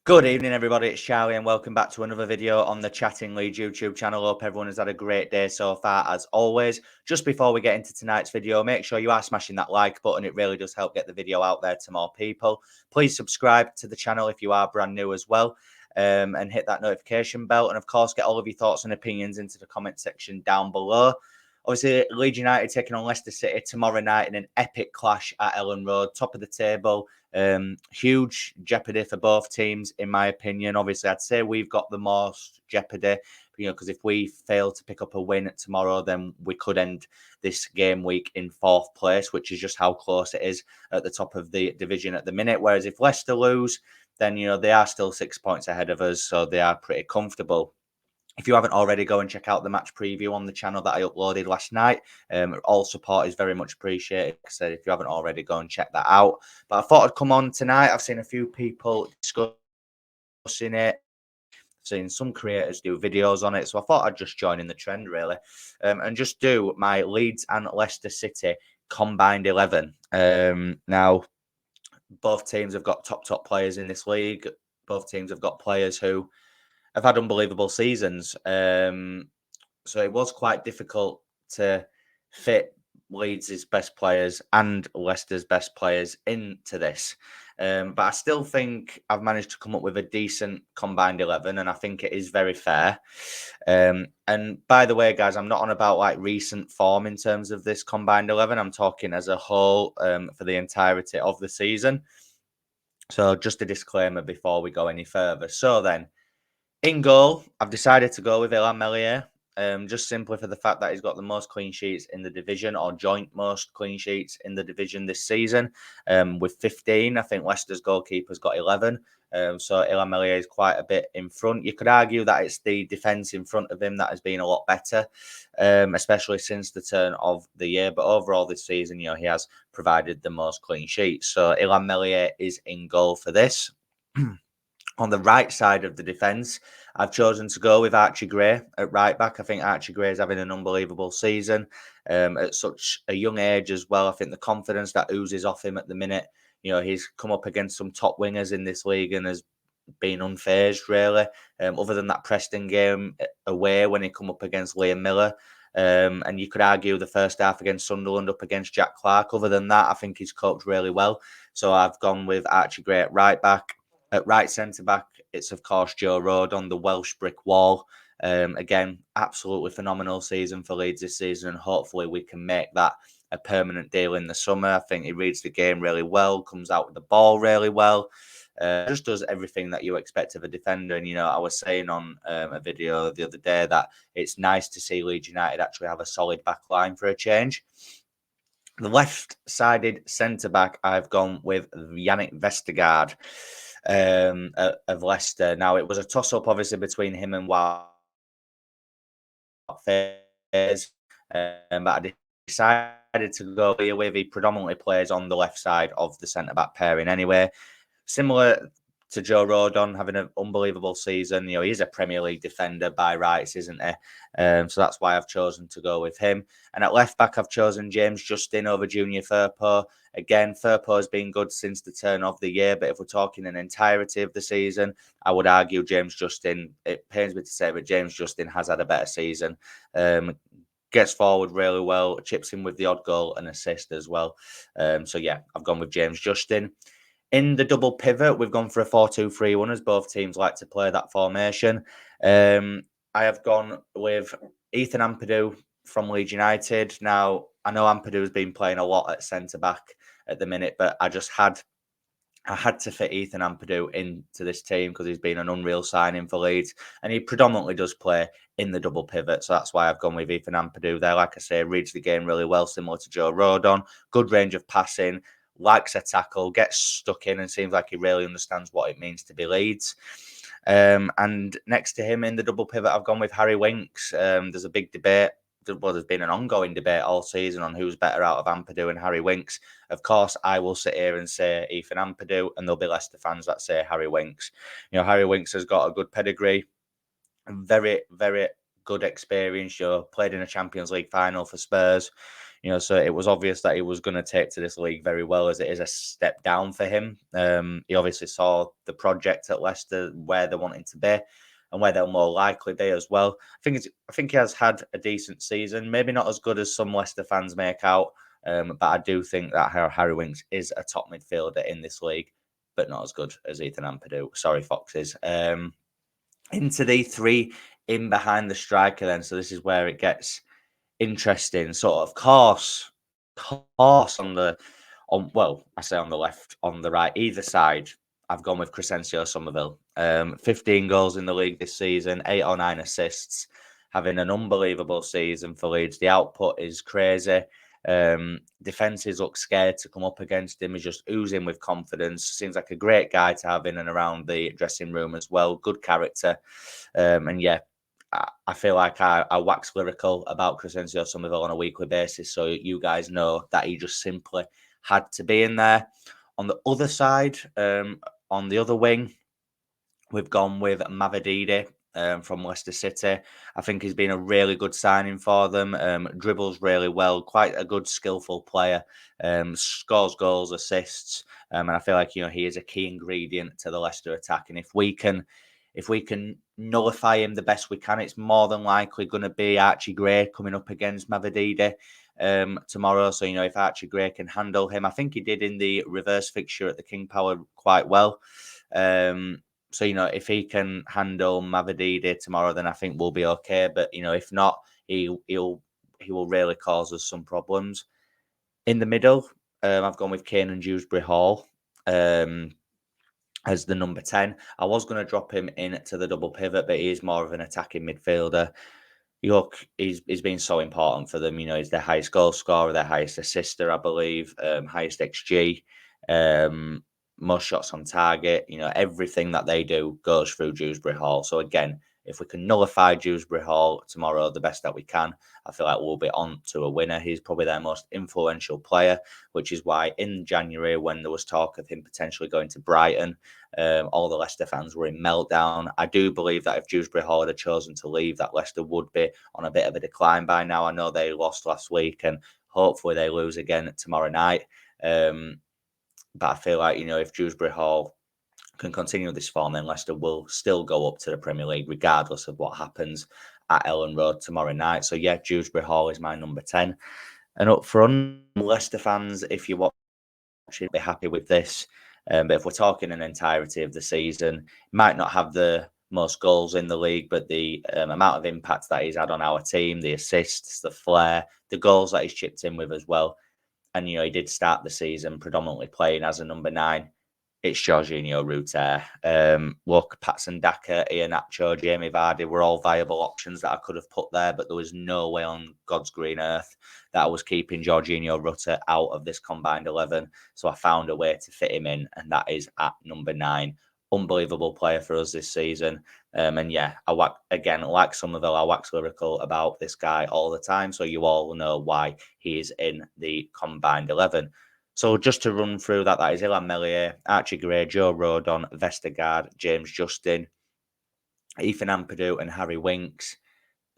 Good evening, everybody. It's Charlie, and welcome back to another video on the Chatting Leeds YouTube channel. Hope everyone has had a great day so far, as always. Just before we get into tonight's video, make sure you are smashing that like button. It really does help get the video out there to more people. Please subscribe to the channel if you are brand new as well, and hit that notification bell. And of course, get all of your thoughts and opinions into the comment section down below. Obviously, Leeds United taking on Leicester City tomorrow night in an epic clash at Ellen Road, top of the table. Huge jeopardy for both teams, in my opinion. Obviously, I'd say we've got the most jeopardy, because if we fail to pick up a win tomorrow, then we could end this game week in 4th place, which is just how close it is at the top of the division at the minute. Whereas if Leicester lose, then, they are still 6 points ahead of us, so they are pretty comfortable. If you haven't already, go and check out the match preview on the channel that I uploaded last night. All support is very much appreciated. Like I said, if you haven't already, go and check that out. But I thought I'd come on tonight. I've seen a few people discussing it. I've seen some creators do videos on it. So I thought I'd just join in the trend, really, and just do my Leeds and Leicester City combined 11. Now, both teams have got top players in this league. Both teams have got players who have had unbelievable seasons. So it was quite difficult to fit Leeds' best players and Leicester's best players into this. But I still think I've managed to come up with a decent combined 11, and I think it is very fair. And by the way, guys, I'm not on about like recent form in terms of this combined 11. I'm talking as a whole, for the entirety of the season. So just a disclaimer before we go any further. So then, in goal, I've decided to go with Illan Meslier, just simply for the fact that he's got the most clean sheets in the division, or joint most clean sheets in the division this season, with 15. I think Leicester's goalkeeper's got 11. So Illan Meslier is quite a bit in front. You could argue that it's the defence in front of him that has been a lot better, especially since the turn of the year. But overall this season, he has provided the most clean sheets. So Illan Meslier is in goal for this. On the right side of the defence, I've chosen to go with Archie Gray at right back. I think Archie Gray is having an unbelievable season, at such a young age as well. I think the confidence that oozes off him at the minute, he's come up against some top wingers in this league and has been unfazed, really. Other than that Preston game away when he come up against Liam Miller. And you could argue the first half against Sunderland up against Jack Clark. Other than that, I think he's coped really well. So I've gone with Archie Gray at right back. At right centre-back, it's, of course, Joe Rodon, the Welsh brick wall. Again, absolutely phenomenal season for Leeds this season, and hopefully we can make that a permanent deal in the summer. I think he reads the game really well, comes out with the ball really well, just does everything that you expect of a defender. And, I was saying on a video the other day that it's nice to see Leeds United actually have a solid back line for a change. The left-sided centre-back, I've gone with Yannick Vestergaard, of Leicester. Now, it was a toss-up, obviously, between him and Wout Faes, but I decided to go here with. He predominantly plays on the left side of the centre-back pairing anyway. Similar to Joe Rodon, having an unbelievable season. He's a Premier League defender by rights, isn't he? So that's why I've chosen to go with him. And at left back, I've chosen James Justin over Junior Firpo. Again, Firpo has been good since the turn of the year, but if we're talking an entirety of the season, I would argue James Justin, it pains me to say, but James Justin has had a better season. Gets forward really well, chips in with the odd goal and assist as well. So yeah, I've gone with James Justin. In the double pivot, we've gone for a 4-2-3-1, as both teams like to play that formation. I have gone with Ethan Ampadu from Leeds United. Now, I know Ampadu has been playing a lot at centre-back at the minute, but I had to fit Ethan Ampadu into this team because he's been an unreal signing for Leeds, and he predominantly does play in the double pivot. So that's why I've gone with Ethan Ampadu there. Like I say, reads the game really well, similar to Joe Rodon. Good range of passing, likes a tackle, gets stuck in, and seems like he really understands what it means to be Leeds. And next to him in the double pivot, I've gone with Harry Winks. There's a big debate. Well, there's been an ongoing debate all season on who's better out of Ampadu and Harry Winks. Of course, I will sit here and say Ethan Ampadu, and there'll be Leicester fans that say Harry Winks. Harry Winks has got a good pedigree, very, very good experience. Played in a Champions League final for Spurs. So it was obvious that he was going to take to this league very well, as it is a step down for him. He obviously saw the project at Leicester, where they're wanting to be and where they'll more likely be as well. I think he has had a decent season, maybe not as good as some Leicester fans make out, but I do think that Harry Winks is a top midfielder in this league, but not as good as Ethan Ampadu. Sorry, Foxes. Into the three in behind the striker then. So this is where it gets interesting. So of course I say on the left, on the right, either side, I've gone with Crescencio Somerville. 15 goals in the league this season, 8 or 9 assists, having an unbelievable season for Leeds. The output is crazy. Defenses look scared to come up against him. He's just oozing with confidence. Seems like a great guy to have in and around the dressing room as well. Good character. And yeah, I feel like I wax lyrical about Crescencio Somerville on a weekly basis, so you guys know that he just simply had to be in there. On the other side, on the other wing, we've gone with Mavididi from Leicester City. I think he's been a really good signing for them. Dribbles really well, quite a good, skillful player. Scores goals, assists, and I feel like he is a key ingredient to the Leicester attack. And if we can nullify him the best we can, it's more than likely going to be Archie Gray coming up against Mavididi tomorrow. So, if Archie Gray can handle him, I think he did in the reverse fixture at the King Power quite well. So, if he can handle Mavididi tomorrow, then I think we'll be okay. But, if not, he will really cause us some problems. In the middle, I've gone with Kane and Dewsbury Hall as the number 10. I was going to drop him into the double pivot, but he is more of an attacking midfielder. Look, he's been so important for them. He's their highest goal scorer, their highest assister, I believe, highest XG, most shots on target. Everything that they do goes through Dewsbury Hall. So again, if we can nullify Dewsbury Hall tomorrow the best that we can, I feel like we'll be on to a winner. He's probably their most influential player, which is why in January, when there was talk of him potentially going to Brighton, all the Leicester fans were in meltdown. I do believe that if Dewsbury Hall had chosen to leave, that Leicester would be on a bit of a decline by now. I know they lost last week, and hopefully they lose again tomorrow night. But I feel like, if Dewsbury Hall can continue this form, then Leicester will still go up to the Premier League, regardless of what happens at Ellen Road tomorrow night. So yeah, Dewsbury Hall is my number 10. And up front, Leicester fans, if you watch it, be happy with this. But if we're talking an entirety of the season, might not have the most goals in the league, but the amount of impact that he's had on our team, the assists, the flair, the goals that he's chipped in with as well. And, he did start the season predominantly playing as a number 9. It's Jorginho Rutter. Look, Patson Daka, Iheanacho, Jamie Vardy were all viable options that I could have put there, but there was no way on God's green earth that I was keeping Jorginho Rutter out of this combined 11. So I found a way to fit him in, and that is at number 9. Unbelievable player for us this season. And yeah, again, like Somerville, I wax lyrical about this guy all the time. So you all know why he is in the combined 11. So just to run through that is Illan Meslier, Archie Gray, Joe Rodon, Vestergaard, James Justin, Ethan Ampadu and Harry Winks,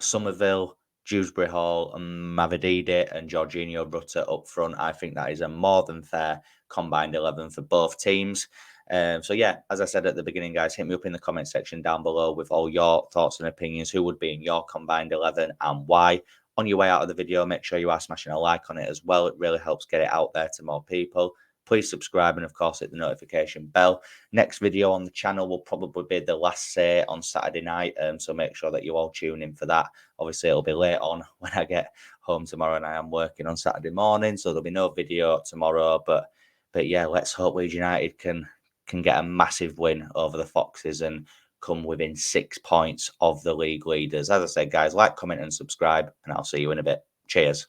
Somerville, Dewsbury Hall and Mavididi and Jorginho Rutter up front. I think that is a more than fair combined 11 for both teams. So yeah, as I said at the beginning, guys, hit me up in the comment section down below with all your thoughts and opinions. Who would be in your combined 11 and why? On your way out of the video, make sure you are smashing a like on it as well. It really helps get it out there to more people. Please subscribe and, of course, hit the notification bell. Next video on the channel will probably be the last say on Saturday night, so make sure that you all tune in for that. Obviously, it'll be late on when I get home tomorrow, and I am working on Saturday morning, so there'll be no video tomorrow. But yeah, let's hope Leeds United can get a massive win over the Foxes and come within 6 points of the league leaders. As I said, guys, like, comment and subscribe, and I'll see you in a bit. Cheers.